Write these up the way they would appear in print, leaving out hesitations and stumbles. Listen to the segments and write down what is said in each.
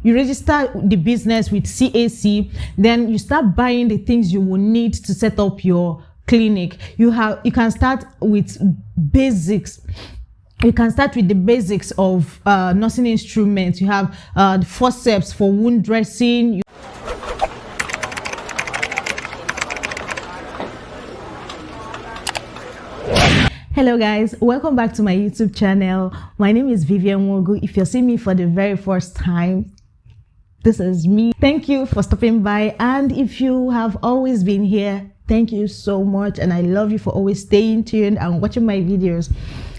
You register the business with CAC, then you start buying the things you will need to set up your clinic. You can start with basics. You can start with the basics of nursing instruments. You have the forceps for wound dressing. Hello guys, welcome back to my YouTube channel. My name is Vivian Wogu. If you're seeing me for the very first time, this is me. Thank you for stopping by, and if you have always been here, thank you so much, and I love you for always staying tuned and watching my videos.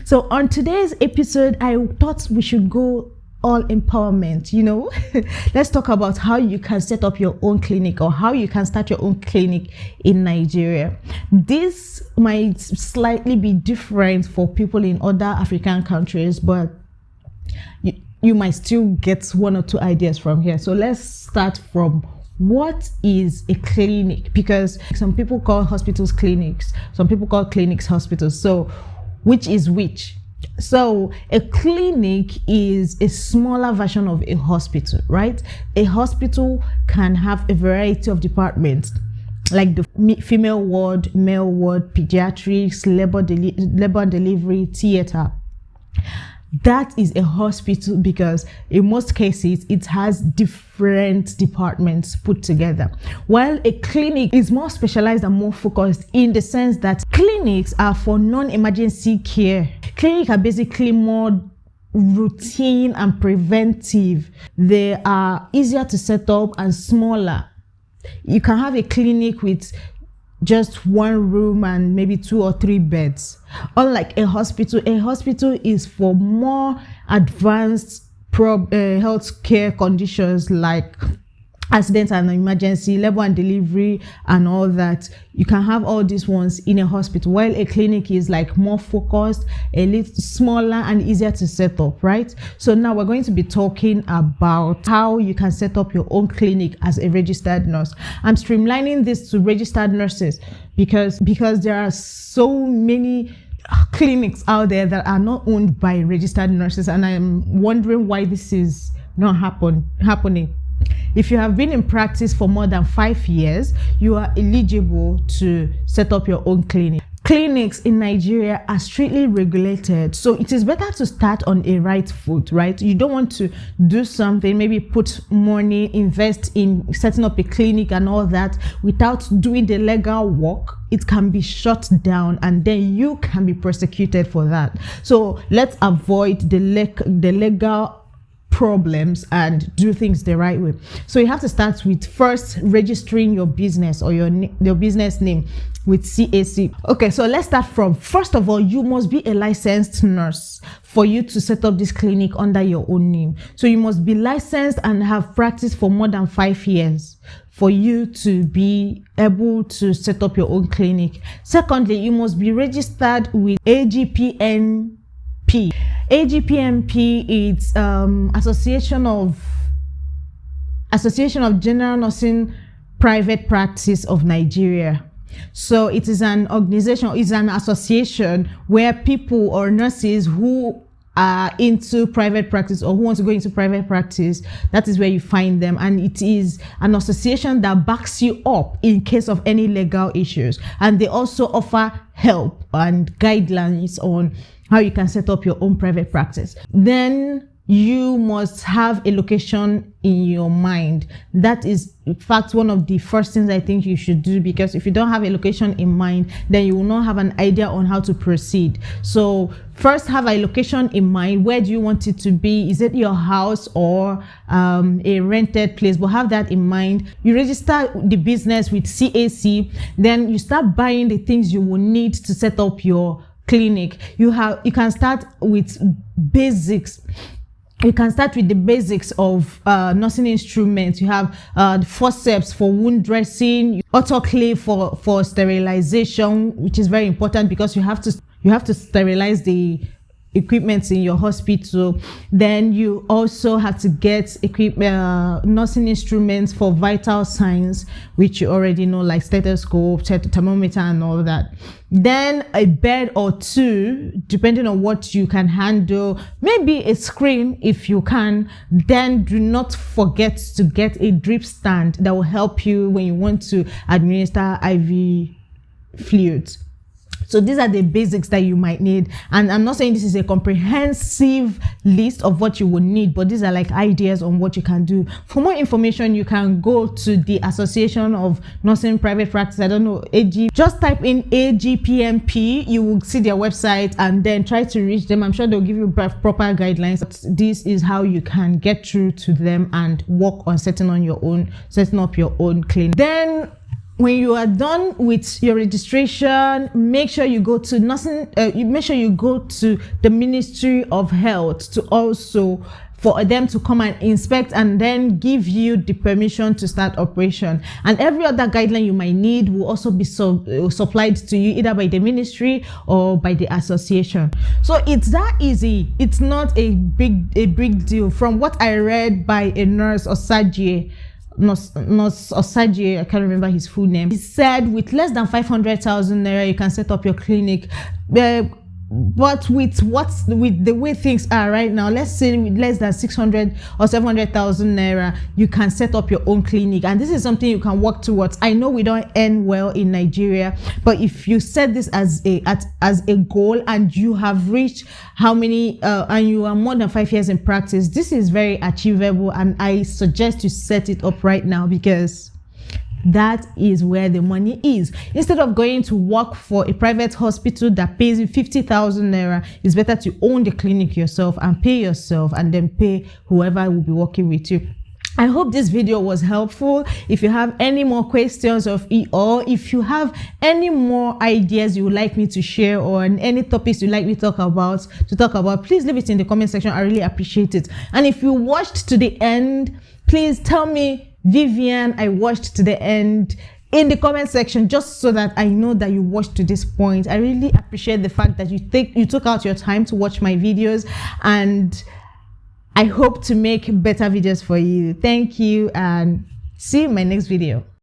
So on today's episode, I thought we should go all empowerment. Let's talk about how you can set up your own clinic, or how you can start your own clinic in Nigeria. This might slightly be different for people in other African countries, but you might still get one or two ideas from here. So let's start from what is a clinic, because some people call hospitals clinics, some people call clinics hospitals. So which is which? So a clinic is a smaller version of a hospital, right? A hospital can have a variety of departments, like the female ward, male ward, pediatrics, labor and delivery, theater. That is a hospital because in most cases it has different departments put together, while a clinic is more specialized and more focused, in the sense that clinics are for non-emergency care. Clinics are basically more routine and preventive. They are easier to set up and smaller. You can have a clinic with just one room and maybe 2 or 3 beds. Unlike a hospital is for more advanced health care conditions like accidents and emergency, labor and delivery, and all that. You can have all these ones in a hospital, while a clinic is like more focused, a little smaller and easier to set up, right? So now we're going to be talking about how you can set up your own clinic as a registered nurse. I'm streamlining this to registered nurses because there are so many clinics out there that are not owned by registered nurses, and I'm wondering why this is not happening. If you have been in practice for more than 5 years, you are eligible to set up your own clinic. Clinics in Nigeria are strictly regulated, so it is better to start on a right foot, right? You don't want to do something, maybe put money, invest in setting up a clinic and all that without doing the legal work. It can be shut down, and then you can be prosecuted for that. So let's avoid the legal problems and do things the right way. So you have to start with first registering your business or your business name with CAC. Okay, so let's start from, first of all, you must be a licensed nurse for you to set up this clinic under your own name. So you must be licensed and have practiced for more than 5 years for you to be able to set up your own clinic. Secondly, you must be registered with AGPNP. AGPNP is Association of General Nursing Private Practice of Nigeria. So it is an organization, it's an association where people or nurses who are into private practice or who want to go into private practice, that is where you find them. And it is an association that backs you up in case of any legal issues. And they also offer help and guidelines on how you can set up your own private practice. Then you must have a location in your mind. That is, in fact, one of the first things I think you should do, because if you don't have a location in mind, then you will not have an idea on how to proceed. So first, have a location in mind. Where do you want it to be? Is it your house or a rented place? But have that in mind. You register the business with CAC, then you start buying the things you will need to set up your clinic. You can start with basics. You can start with the basics of nursing instruments. You have the forceps for wound dressing, autoclave for sterilization, which is very important because you have to sterilize the equipment in your hospital. Then you also have to get nursing instruments for vital signs, which you already know, like stethoscope, thermometer, and all that. Then a bed or two, depending on what you can handle, maybe a screen if you can. Then do not forget to get a drip stand that will help you when you want to administer IV fluids. So these are the basics that you might need, and I'm not saying this is a comprehensive list of what you will need, but these are like ideas on what you can do. For more information, you can go to the Association of Nursing Private Practice, I don't know, AG, just type in AGPMP, you will see their website, and then try to reach them. I'm sure they'll give you proper guidelines. This is how you can get through to them and work on setting up your own clinic. Then when you are done with your registration, make sure you go to the Ministry of Health to also for them to come and inspect and then give you the permission to start operation. And every other guideline you might need will also be supplied to you either by the ministry or by the association. So it's that easy. It's not a big deal. From what I read by a nurse, Osagie, I can't remember his full name. He said with less than 500,000 naira you can set up your clinic. But with the way things are right now, let's say with less than 600 or 700,000 naira, you can set up your own clinic, and this is something you can work towards. I know we don't earn well in Nigeria, but if you set this as a goal and you have reached how many and you are more than 5 years in practice, this is very achievable, and I suggest you set it up right now, because that is where the money is. Instead of going to work for a private hospital that pays you 50,000 naira, it's better to own the clinic yourself and pay yourself, and then pay whoever will be working with you. I hope this video was helpful. If you have any more questions or if you have any more ideas you would like me to share, or any topics you'd like me to talk about, please leave it in the comment section. I really appreciate it. And if you watched to the end, please tell me, Vivian, I watched to the end, in the comment section, just so that I know that you watched to this point. I really appreciate the fact that you took out your time to watch my videos, and I hope to make better videos for you. Thank you, and see you in my next video.